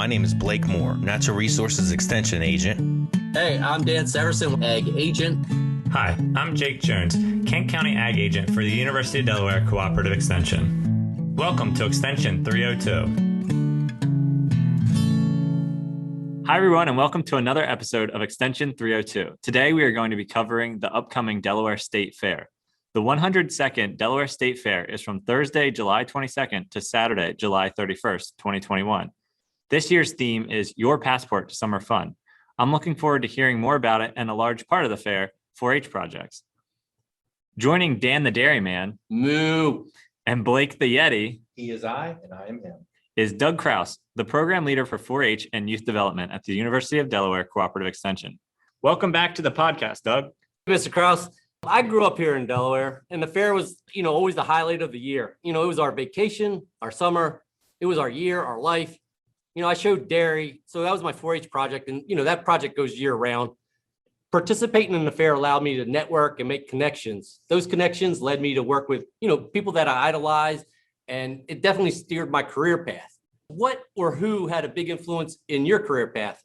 My name is Blake Moore, Natural Resources Extension Agent. Hey, I'm Dan Severson, Ag Agent. Hi, I'm Jake Jones, Kent County Ag Agent for the University of Delaware Cooperative Extension. Welcome to Extension 302. Hi, everyone, and welcome to another episode of Extension 302. Today, we are going to be covering the upcoming Delaware State Fair. The 102nd Delaware State Fair is from Thursday, July 22nd to Saturday, July 31st, 2021. This year's theme is Your Passport to Summer Fun. I'm looking forward to hearing more about it and a large part of the fair, 4-H projects. Joining Dan the Dairyman, Moo, and Blake the Yeti, he is I, and I am him, is Doug Crouse, the program leader for 4-H and youth development at the University of Delaware Cooperative Extension. Welcome back to the podcast, Doug. Mr. Krause. I grew up here in Delaware, and the fair was, always the highlight of the year. It was our vacation, our summer. It was our year, our life. I showed dairy, so that was my 4-H project, and that project goes year round. Participating in the fair allowed me to network and make connections. Those connections led me to work with, people that I idolized, and it definitely steered my career path. What or who had a big influence in your career path?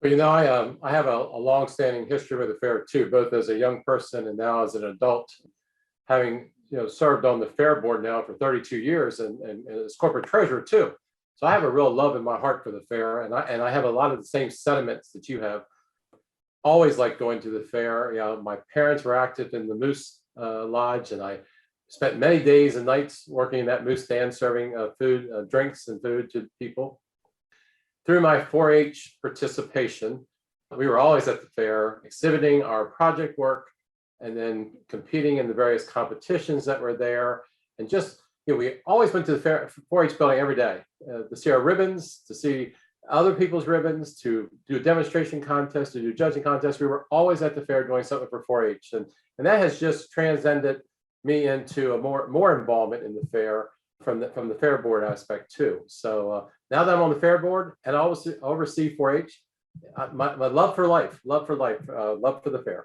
Well, I have a long-standing history with the fair too, both as a young person and now as an adult, having served on the fair board now for 32 years and as corporate treasurer too. So I have a real love in my heart for the fair, and I have a lot of the same sentiments that you have. Always liked going to the fair. My parents were active in the Moose Lodge, and I spent many days and nights working in that moose stand, serving food, drinks and food to people. Through my 4-H participation, we were always at the fair, exhibiting our project work, and then competing in the various competitions that were there, and just we always went to the fair 4-H building every day to see our ribbons, to see other people's ribbons, to do a demonstration contest, to do judging contests. We were always at the fair doing something for 4-H, and that has just transcended me into a more involvement in the fair from the fair board aspect too. So now that I'm on the fair board and I oversee 4-H, my love for life, love for the fair.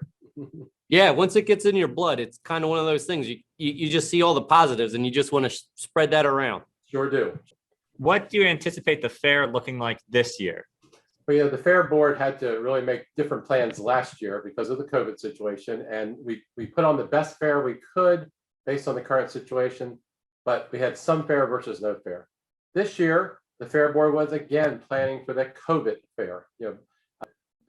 Yeah, once it gets in your blood, it's kind of one of those things. You just see all the positives and you just want to spread that around. Sure do. What do you anticipate the fair looking like this year? Well, the fair board had to really make different plans last year because of the COVID situation, and we put on the best fair we could based on the current situation, but we had some fair versus no fair. This year, the fair board was again planning for the COVID fair,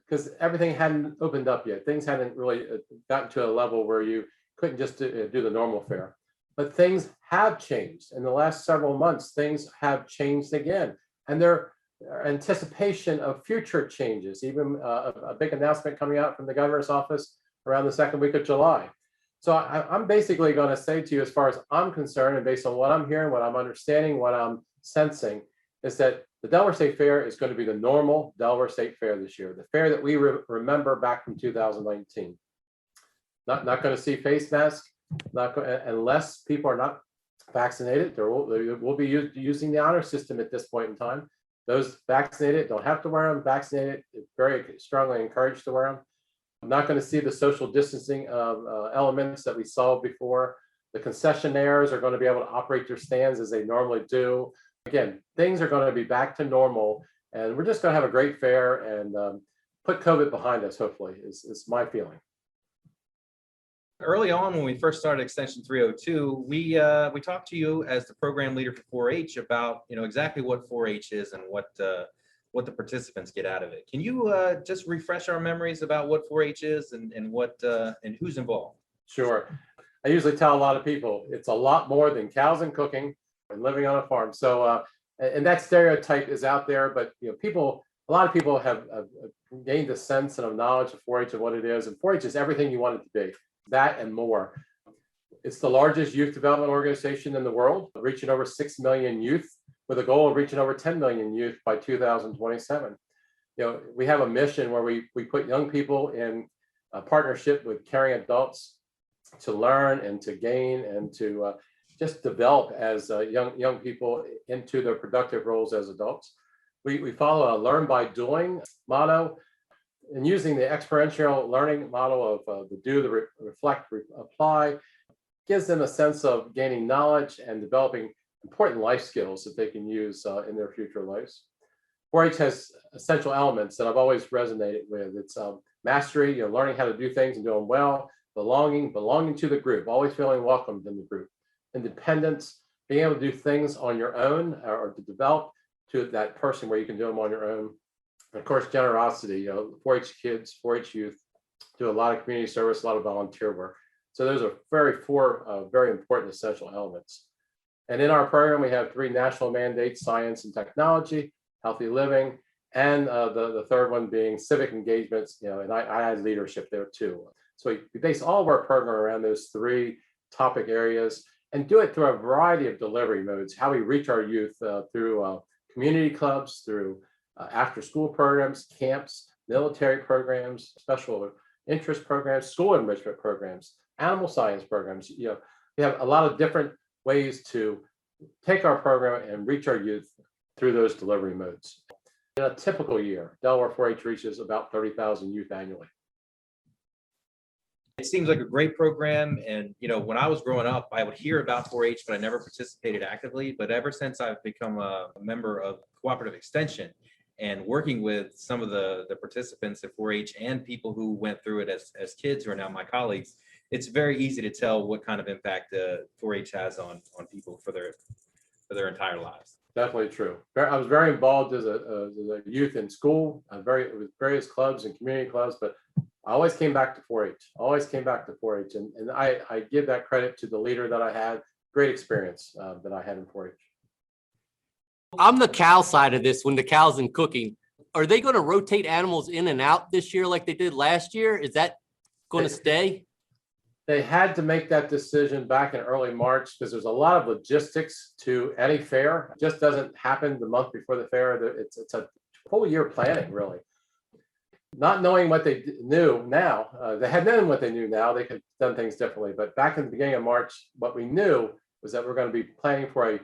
because everything hadn't opened up yet. Things hadn't really gotten to a level where you couldn't just do the normal fair. But things have changed. In the last several months, things have changed again. And there are anticipation of future changes, even a big announcement coming out from the governor's office around the second week of July. So I'm basically going to say to you, as far as I'm concerned, and based on what I'm hearing, what I'm understanding, what I'm sensing, is that the Delaware State Fair is going to be the normal Delaware State Fair this year, the fair that we remember back from 2019. Not going to see face masks, unless people are not vaccinated. They will be using the honor system at this point in time. Those vaccinated don't have to wear them. Vaccinated, very strongly encouraged to wear them. I'm not going to see the social distancing elements that we saw before. The concessionaires are going to be able to operate their stands as they normally do. Again, things are going to be back to normal, and we're just going to have a great fair and put COVID behind us, hopefully, is my feeling. Early on, when we first started Extension 302, we talked to you as the program leader for 4-H about exactly what 4-H is and what the participants get out of it. Can you just refresh our memories about what 4-H is and what and who's involved? Sure. I usually tell a lot of people it's a lot more than cows and cooking and living on a farm. So and that stereotype is out there, but a lot of people have gained a sense and a knowledge of 4-H and what it is. And 4-H is everything you want it to be, that and more. It's the largest youth development organization in the world, reaching over 6 million youth, with a goal of reaching over 10 million youth by 2027. We have a mission where we put young people in a partnership with caring adults to learn and to gain and to just develop as young people into their productive roles as adults. We follow a learn by doing motto, and using the experiential learning model of the do, the reflect, apply, gives them a sense of gaining knowledge and developing important life skills that they can use in their future lives. 4-H has essential elements that I've always resonated with. It's mastery, learning how to do things and do them well, belonging to the group, always feeling welcomed in the group, independence, being able to do things on your own or to develop to that person where you can do them on your own. And of course, generosity, 4-H kids, 4-H youth do a lot of community service, a lot of volunteer work. So those are four very important essential elements. And in our program, we have 3 national mandates: science and technology, healthy living, and the third one being civic engagements, and I had leadership there too. So we base all of our program around those 3 topic areas and do it through a variety of delivery modes, how we reach our youth through community clubs, through after school programs, camps, military programs, special interest programs, school enrichment programs, animal science programs. We have a lot of different ways to take our program and reach our youth through those delivery modes. In a typical year, Delaware 4-H reaches about 30,000 youth annually. It seems like a great program. And, when I was growing up, I would hear about 4-H, but I never participated actively. But ever since I've become a member of Cooperative Extension and working with some of the participants at 4-H and people who went through it as kids who are now my colleagues, it's very easy to tell what kind of impact 4-H has on people for their entire lives. Definitely true. I was very involved as a youth in school, with various clubs and community clubs, but I always came back to 4-H, and I give that credit to the leader that I had. Great experience that I had in 4-H. I'm the cow side of this when the cow's in cooking. Are they going to rotate animals in and out this year like they did last year? Is that going to stay? They had to make that decision back in early March because there's a lot of logistics to any fair. It just doesn't happen the month before the fair. It's a whole year planning, really. Not knowing what they knew now, they had known what they knew now, they could have done things differently. But back in the beginning of March, what we knew was that we're going to be planning for a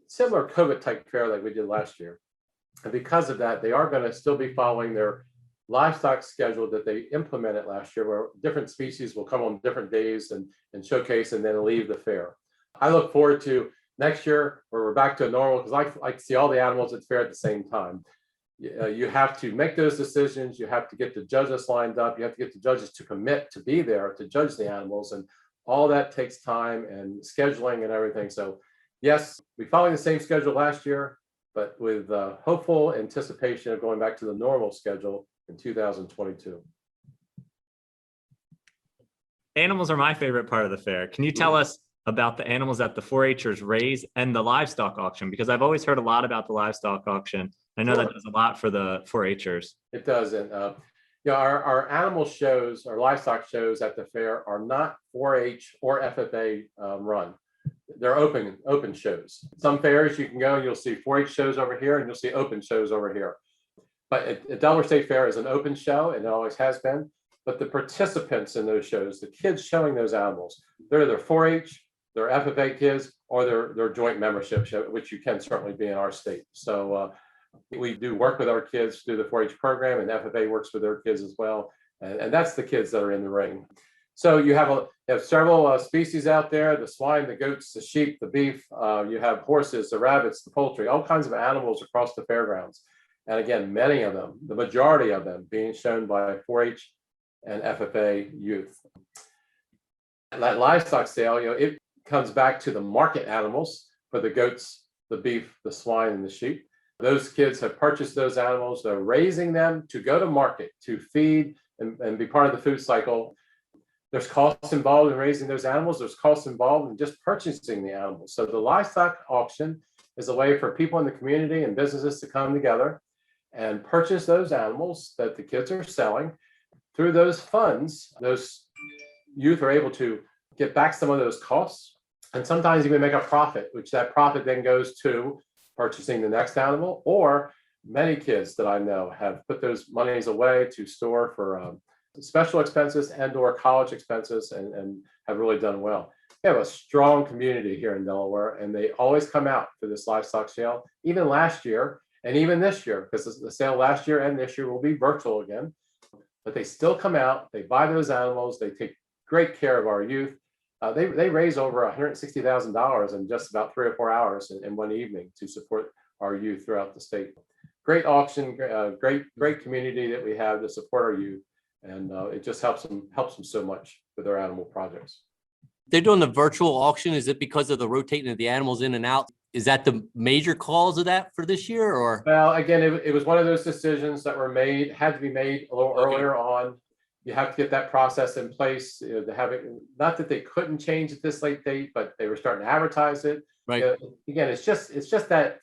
similar COVID type fair like we did last year. And because of that, they are going to still be following their livestock schedule that they implemented last year, where different species will come on different days and showcase and then leave the fair. I look forward to next year where we're back to normal, because I like to see all the animals at the fair at the same time. You have to make those decisions. You have to get the judges lined up. You have to get the judges to commit to be there to judge the animals, and all that takes time and scheduling and everything. So yes, we followed the same schedule last year, but with hopeful anticipation of going back to the normal schedule in 2022. Animals are my favorite part of the fair. Can you tell us about the animals that the 4-Hers raise and the livestock auction? Because I've always heard a lot about the livestock auction. I know that does a lot for the 4-Hers. It does. And our animal shows, our livestock shows at the fair are not 4-H or FFA run. They're open shows. Some fairs you can go and you'll see 4-H shows over here and you'll see open shows over here. But at Delaware State Fair is an open show, and it always has been. But the participants in those shows, the kids showing those animals, they're either 4-H, they're FFA kids, or they're joint membership show, which you can certainly be in our state. So we do work with our kids through the 4-H program, and FFA works with their kids as well. And that's the kids that are in the ring. So you have several species out there: the swine, the goats, the sheep, the beef. You have horses, the rabbits, the poultry, all kinds of animals across the fairgrounds. And again, many of them, the majority of them, being shown by 4-H and FFA youth. That livestock sale, it comes back to the market animals for the goats, the beef, the swine, and the sheep. Those kids have purchased those animals. They're raising them to go to market, to feed and be part of the food cycle. There's costs involved in raising those animals. There's costs involved in just purchasing the animals. So the livestock auction is a way for people in the community and businesses to come together and purchase those animals that the kids are selling. Through those funds, those youth are able to get back some of those costs and sometimes even make a profit, which that profit then goes to purchasing the next animal. Or many kids that I know have put those monies away to store for special expenses and or college expenses, and have really done well. We have a strong community here in Delaware, and they always come out for this livestock sale, even last year and even this year, because the sale last year and this year will be virtual again. But they still come out, they buy those animals, they take great care of our youth. They raise over $160,000 in just about 3 or 4 hours in one evening to support our youth throughout the state. great auction, great community that we have to support our youth. And it just helps them so much with their animal projects. They're doing the virtual auction. Is it because of the rotating of the animals in and out? Is that the major cause of that for this year, or? Well, again, it was one of those decisions that had to be made a little earlier on. You have to get that process in place, to have it, not that they couldn't change at this late date, but they were starting to advertise it. Right. Again, it's just that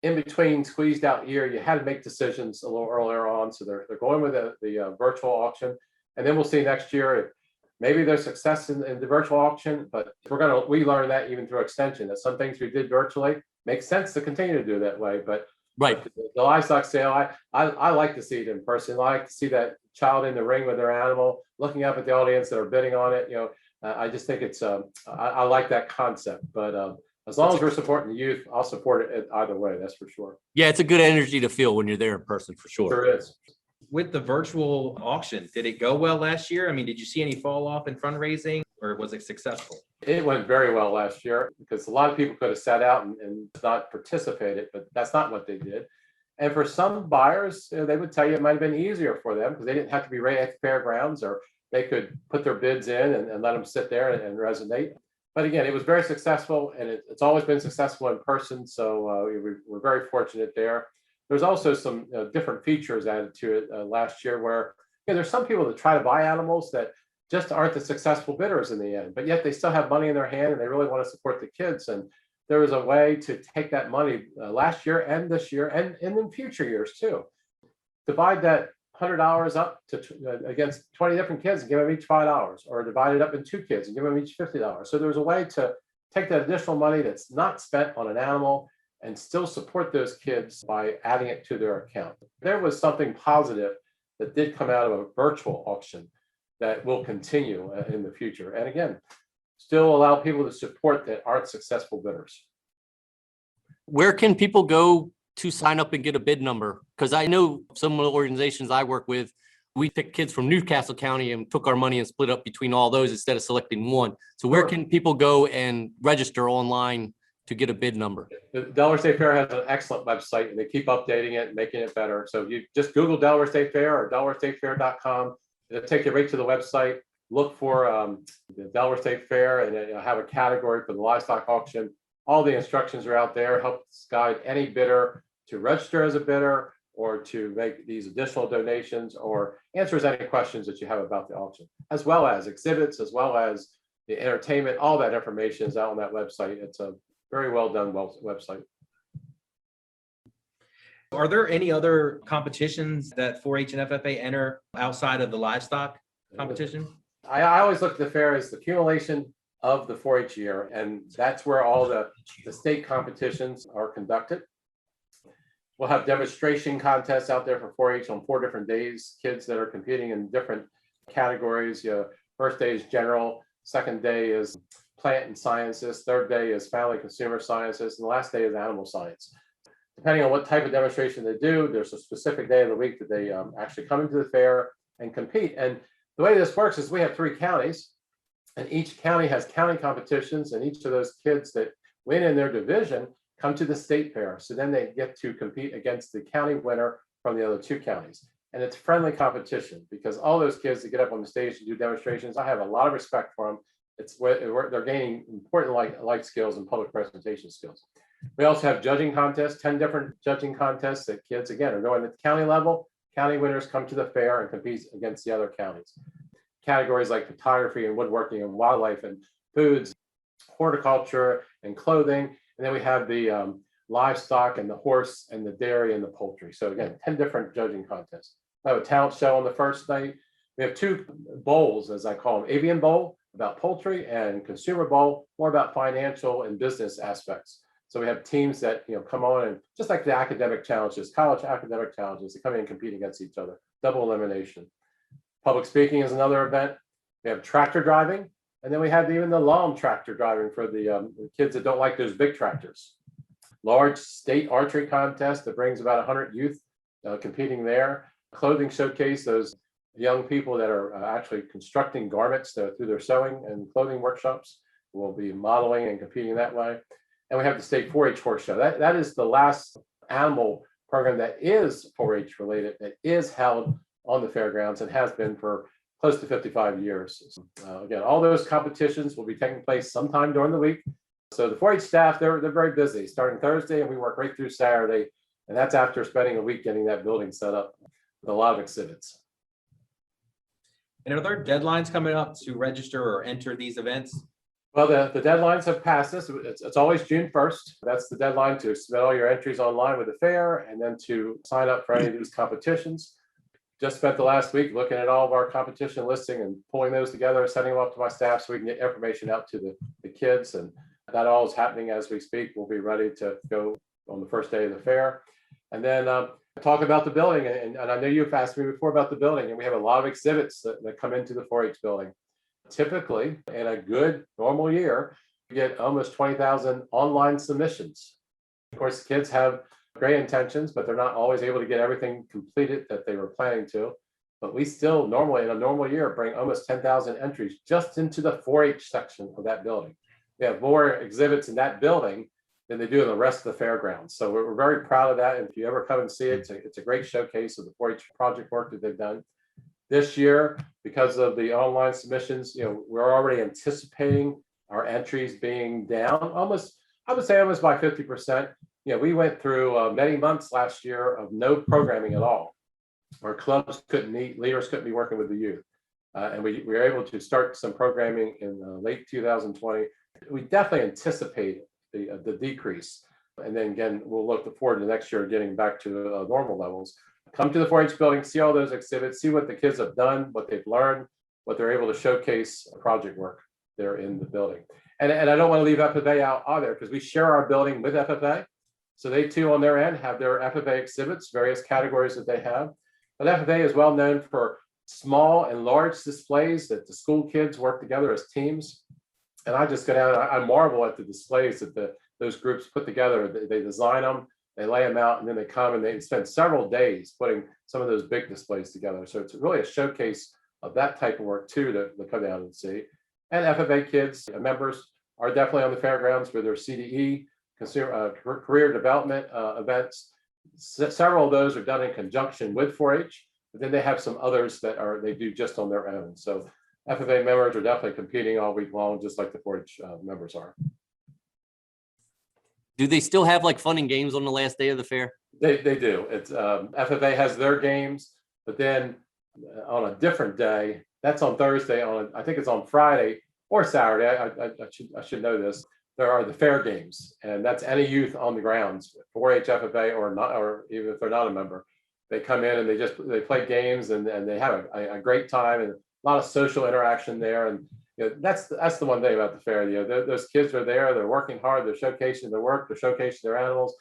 in between squeezed out year, you had to make decisions a little earlier on. So they're going with the virtual auction, and then we'll see next year if maybe there's success in the virtual auction. But we learned that even through extension, that some things we did virtually makes sense to continue to do that way. But Right. the livestock sale, I like to see it in person. I like to see that child in the ring with their animal, looking up at the audience that are bidding on it. I just think it's I like that concept. But as long as we're supporting the youth, I'll support it either way. That's for sure. Yeah, it's a good energy to feel when you're there in person, for sure. There is. With the virtual auction, did it go well last year? I mean, did you see any fall off in fundraising, or was it successful? It went very well last year because a lot of people could have sat out and not participated, but that's not what they did. And for some buyers, they would tell you it might have been easier for them because they didn't have to be right at the fairgrounds, or they could put their bids in and let them sit there and resonate. But again, it was very successful, and it's always been successful in person. So we're very fortunate there. There's also some different features added to it last year where there's some people that try to buy animals that just aren't the successful bidders in the end, but yet they still have money in their hand and they really want to support the kids. And there was a way to take that money last year and this year and in future years too. Divide that $100 up to against 20 different kids and give them each $5, or divide it up in 2 kids and give them each $50. So there's a way to take that additional money that's not spent on an animal and still support those kids by adding it to their account. There was something positive that did come out of a virtual auction that will continue in the future. And again, still allow people to support that aren't successful bidders. Where can people go to sign up and get a bid number? Because I know some of the organizations I work with, we picked kids from Newcastle County and took our money and split up between all those instead of selecting one. So where can people go and register online to get a bid number? The Delaware State Fair has an excellent website, and they keep updating it and making it better. So you just Google Delaware State Fair or DelawareStateFair.com. It'll take you right to the website. Look for the Delaware State Fair, and it'll have a category for the livestock auction. All the instructions are out there. Helps guide any bidder to register as a bidder, or to make these additional donations, or answers any questions that you have about the auction, as well as exhibits, as well as the entertainment. All that information is out on that website. It's a very well done website. Are there any other competitions that 4-H and FFA enter outside of the livestock competition? I always look at the fair as the accumulation of the 4-H year, and that's where all the state competitions are conducted. We'll have demonstration contests out there for 4-H on 4 different days, kids that are competing in different categories. First day is general, second day is plant and sciences, third day is family consumer sciences, and the last day is animal science. Depending on what type of demonstration they do, there's a specific day of the week that they actually come into the fair and compete. And the way this works is we have 3 counties, and each county has county competitions, and each of those kids that win in their division come to the state fair. So then they get to compete against the county winner from the other 2 counties. And it's friendly competition because all those kids that get up on the stage to do demonstrations, I have a lot of respect for them. It's where they're gaining important life skills and public presentation skills. We also have judging contests, 10 different judging contests that kids, again, are going at the county level. County winners come to the fair and compete against the other counties. Categories like photography and woodworking and wildlife and foods, horticulture and clothing. And then we have the livestock and the horse and the dairy and the poultry. So again, 10 different judging contests. We have a talent show on the first night. We have 2 bowls, as I call them, avian bowl about poultry and consumer bowl, more about financial and business aspects. So we have teams that come on, and just like the academic challenges, college academic challenges, they come in and compete against each other, double elimination. Public speaking is another event. We have tractor driving, and then we have even the lawn tractor driving for the kids that don't like those big tractors. Large state archery contest that brings about 100 youth competing there. Clothing showcase, those young people that are actually constructing garments through their sewing and clothing workshops will be modeling and competing that way. And we have the state 4-H horse show. That is the last animal program that is 4-H related, that is held on the fairgrounds and has been for close to 55 years. Again, all those competitions will be taking place sometime during the week. So the 4-H staff, they're very busy starting Thursday, and we work right through Saturday. And that's after spending a week getting that building set up with a lot of exhibits. And are there deadlines coming up to register or enter these events? Well, the deadlines have passed us. It's always June 1st. That's the deadline to submit all your entries online with the fair and then to sign up for any of these competitions. Just spent the last week looking at all of our competition listing and pulling those together, sending them up to my staff so we can get information out to the kids. And that all is happening as we speak. We'll be ready to go on the first day of the fair. And then talk about the building. And I know you've asked me before about the building, and we have a lot of exhibits that come into the 4-H building. Typically, in a good normal year, we get almost 20,000 online submissions. Of course, kids have great intentions, but they're not always able to get everything completed that they were planning to. But we still normally, in a normal year, bring almost 10,000 entries just into the 4-H section of that building. We have more exhibits in that building than they do in the rest of the fairgrounds. So we're very proud of that. And if you ever come and see it, it's a great showcase of the 4-H project work that they've done. This year, because of the online submissions, we're already anticipating our entries being down almost, I would say almost by 50%. We went through many months last year of no programming at all, where clubs couldn't meet, leaders couldn't be working with the youth. And we were able to start some programming in late 2020. We definitely anticipate the decrease. And then again, we'll look forward to next year getting back to normal levels. Come to the 4-H building, see all those exhibits, see what the kids have done, what they've learned, what they're able to showcase project work there in the building. And I don't want to leave FFA out either, because we share our building with FFA. So they too on their end have their FFA exhibits, various categories that they have. But FFA is well known for small and large displays that the school kids work together as teams. And I just go down and I marvel at the displays that those groups put together. They design them, they lay them out, and then they come and they spend several days putting some of those big displays together. So it's really a showcase of that type of work too to come down and see. And FFA kids, members are definitely on the fairgrounds with their CDE, career development events. Several of those are done in conjunction with 4-H, but then they have some others that they do just on their own. So FFA members are definitely competing all week long, just like the 4-H members are. Do they still have like fun and games on the last day of the fair? They do. It's FFA has their games, but then on a different day, that's on Thursday. I think it's on Friday or Saturday. I should know this. There are the fair games, and that's any youth on the grounds, 4-H, FFA, or not, or even if they're not a member. They come in and they play games and they have a great time and a lot of social interaction there. And that's the one thing about the fair. Those kids are there, they're working hard, they're showcasing their work, they're showcasing their animals,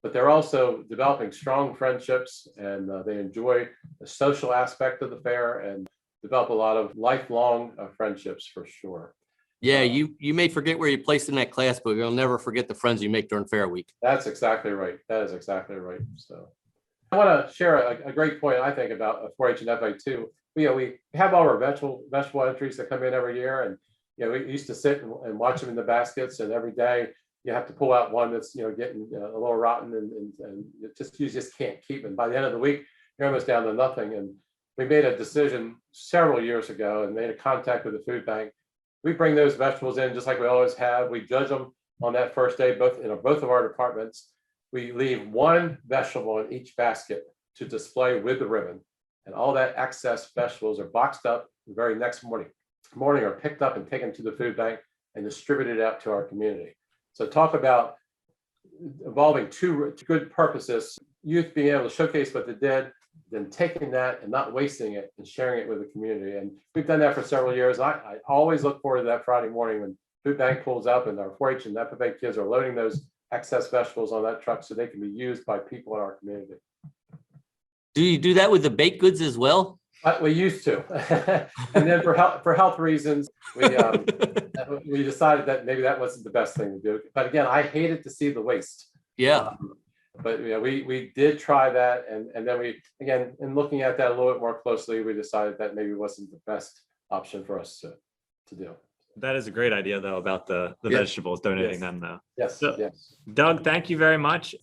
but they're also developing strong friendships, and they enjoy the social aspect of the fair and develop a lot of lifelong friendships for sure. Yeah, you may forget where you placed in that class, but you'll never forget the friends you make during fair week. That's exactly right. That is exactly right. So I want to share a great point, I think, about 4-H and FA too. We have all our vegetable entries that come in every year, and we used to sit and watch them in the baskets, and every day you have to pull out one that's getting a little rotten, and you just can't keep it. And by the end of the week, you're almost down to nothing. And we made a decision several years ago and made a contact with the food bank. We bring those vegetables in just like we always have. We judge them on that first day, both of our departments. We leave one vegetable in each basket to display with the ribbon, and all that excess vegetables are boxed up the very next morning are picked up and taken to the food bank and distributed out to our community. So talk about involving two good purposes: youth being able to showcase what they did, then taking that and not wasting it and sharing it with the community. And we've done that for several years. I always look forward to that Friday morning when food bank pulls up and our 4-H and FFA kids are loading those excess vegetables on that truck so they can be used by people in our community. Do you do that with the baked goods as well? We used to. And then for health reasons, we decided that maybe that wasn't the best thing to do. But again, I hated to see the waste. Yeah. But we did try that, and then we, again, in looking at that a little bit more closely, we decided that maybe wasn't the best option for us to do. That is a great idea, though, about the vegetables, donating them, though. Yes, So, yes. Doug, thank you very much.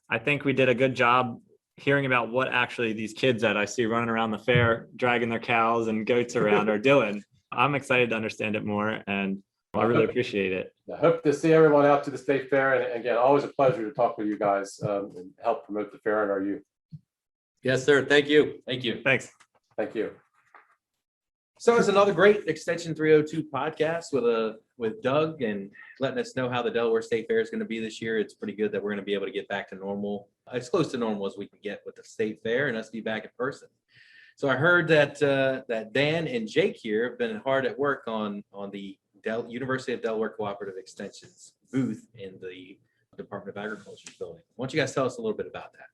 I think we did a good job hearing about what actually these kids that I see running around the fair, dragging their cows and goats around are doing. I'm excited to understand it more, and I really appreciate it. I hope to see everyone out to the state fair. And again, always a pleasure to talk with you guys and help promote the fair and our youth. Yes, sir. Thank you. Thank you. Thanks. Thank you. So it's another great Extension 302 podcast with Doug and letting us know how the Delaware State Fair is going to be this year. It's pretty good that we're going to be able to get back to normal, as close to normal as we can get with the state fair and us be back in person. So I heard that that Dan and Jake here have been hard at work on the University of Delaware Cooperative Extension's booth in the Department of Agriculture building. Why don't you guys tell us a little bit about that?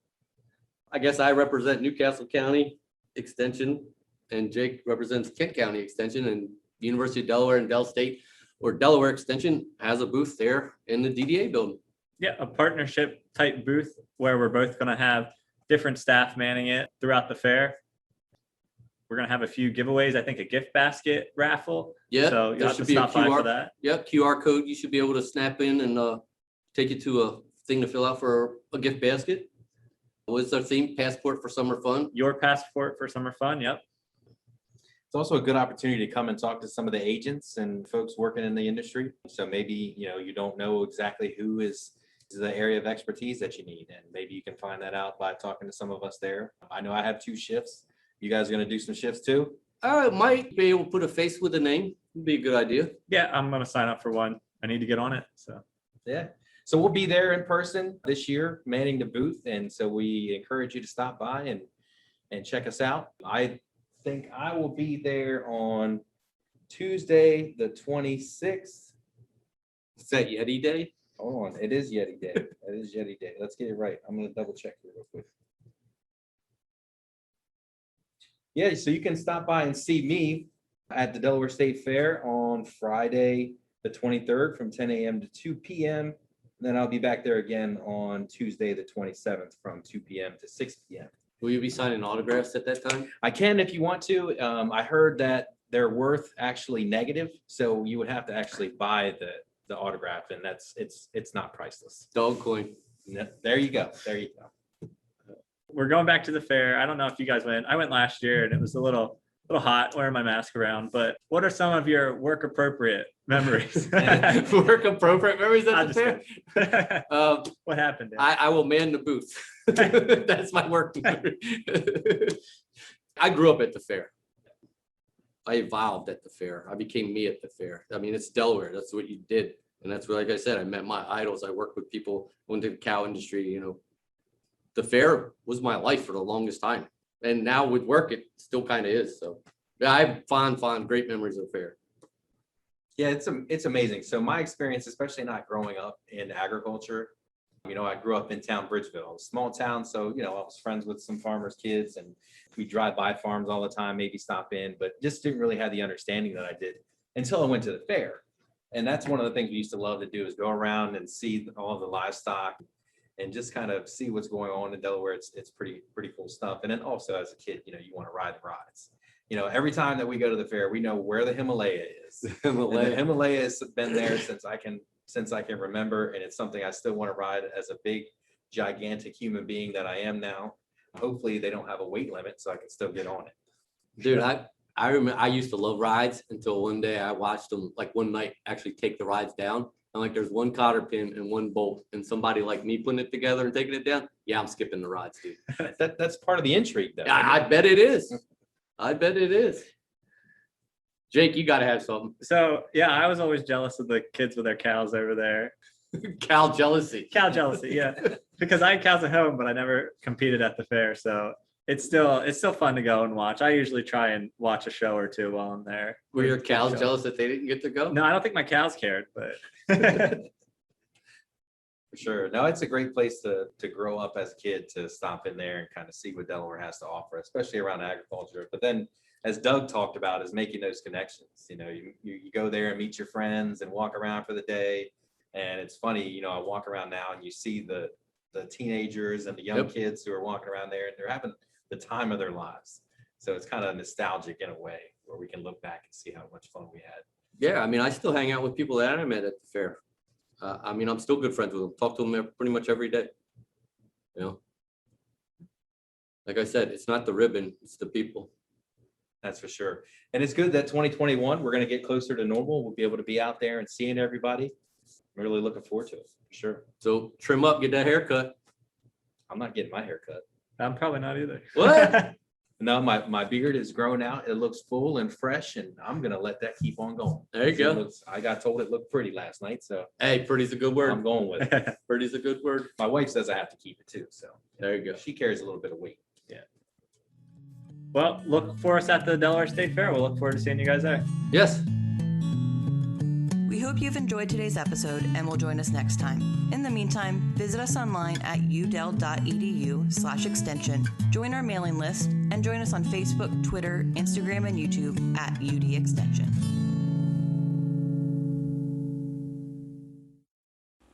I guess I represent Newcastle County Extension, and Jake represents Kent County Extension, and University of Delaware and Del State or Delaware Extension has a booth there in the DDA building. Yeah, a partnership type booth where we're both going to have different staff manning it throughout the fair. We're going to have a few giveaways. I think a gift basket raffle. Yeah, So you'll there have to should be a stop by QR. for that. Yep, QR code you should be able to snap in and take you to a thing to fill out for a gift basket. What's our theme? Passport for summer fun. Your passport for summer fun. Yep. It's also a good opportunity to come and talk to some of the agents and folks working in the industry. So maybe, you don't know exactly who is the area of expertise that you need. And maybe you can find that out by talking to some of us there. I know I have 2 shifts. You guys are going to do some shifts too? I might be able to put a face with a name. Would be a good idea. Yeah, I'm going to sign up for one. I need to get on it. So Yeah. So we'll be there in person this year, manning the booth. And so we encourage you to stop by and check us out. I think I will be there on Tuesday, the 26th. Is that Yeti Day? Hold on. It is Yeti Day. It is Yeti Day. Let's get it right. I'm going to double check here real quick. Yeah, so you can stop by and see me at the Delaware State Fair on Friday, the 23rd from 10 a.m. to 2 p.m. Then I'll be back there again on Tuesday, the 27th from 2 p.m. to 6 p.m. Will you be signing autographs at that time? I can if you want to. I heard that they're worth actually negative, so you would have to actually buy the autograph, and it's not priceless. Dog coin. There you go. There you go. we're going back to the fair. I don't know if you guys went. I went last year and it was a little hot wearing my mask around, but what are some of your work appropriate memories? Work appropriate memories at the fair. What happened? Dan? I will man the booth. That's my work. I grew up at the fair. I evolved at the fair. I became me at the fair. I mean, it's Delaware. That's what you did. And that's what, like I said, I met my idols. I worked with people, went to the cow industry, you know. The fair was my life for the longest time. And now with work, it still kind of is. So yeah, I have fond, great memories of the fair. Yeah, it's amazing. So my experience, especially not growing up in agriculture, you know, I grew up in town, Bridgeville, a small town. So, you know, I was friends with some farmers' kids and we drive by farms all the time, maybe stop in, but just didn't really have the understanding that I did until I went to the fair. And that's one of the things we used to love to do is go around and see all the livestock and just kind of see what's going on in Delaware. It's pretty cool stuff. And then also as a kid, you know, you want to ride the rides. You know, every time that we go to the fair, we know where the Himalaya is. And the Himalaya has been there since I can remember. And it's something I still want to ride as a big, gigantic human being that I am now. Hopefully they don't have a weight limit so I can still get on it. Dude, I remember I used to love rides until one day I watched them, like one night, actually take the rides down. And like there's one cotter pin and one bolt and somebody like me putting it together and taking it down. Yeah, I'm skipping the rides, dude. That's part of the intrigue though. I bet it is. I bet it is. Jake, you got to have something. So yeah, I was always jealous of the kids with their cows over there. Cow jealousy. Cow jealousy, yeah. Because I had cows at home, but I never competed at the fair. So it's still fun to go and watch. I usually try and watch a show or two while I'm there. Were your cows jealous that they didn't get to go? No, I don't think my cows cared, but For sure. No, it's a great place to grow up as a kid, to stop in there and kind of see what Delaware has to offer, especially around agriculture. But then, as Doug talked about, is making those connections. You know, you go there and meet your friends and walk around for the day. And it's funny, you know, I walk around now and you see the teenagers and the young kids who are walking around there and they're having the time of their lives. So it's kind of nostalgic in a way where we can look back and see how much fun we had. Yeah, I mean, I still hang out with people that I met at the fair. I mean, I'm still good friends with them. Talk to them pretty much every day. You know, Like I said, it's not the ribbon, it's the people. That's for sure. And it's good that 2021, we're going to get closer to normal. We'll be able to be out there and seeing everybody. I'm really looking forward to it, for sure. So trim up, get that haircut. I'm not getting my hair cut. I'm probably not either. What? No, my beard is grown out. It looks full and fresh, and I'm going to let that keep on going. There you go. I got told it looked pretty last night, so Hey, pretty's a good I'm word. going with it. Pretty's a good word. My wife says I have to keep it too, so There you go. she carries a little bit of weight. Well, look for us at the Delaware State Fair. We'll look forward to seeing you guys there. Yes. We hope you've enjoyed today's episode and will join us next time. In the meantime, visit us online at udel.edu/extension, join our mailing list, and join us on Facebook, Twitter, Instagram, and YouTube at UD Extension.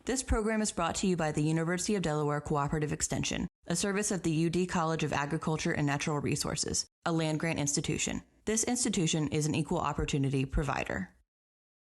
This program is brought to you by the University of Delaware Cooperative Extension, a service of the UD College of Agriculture and Natural Resources, a land-grant institution. This institution is an equal opportunity provider.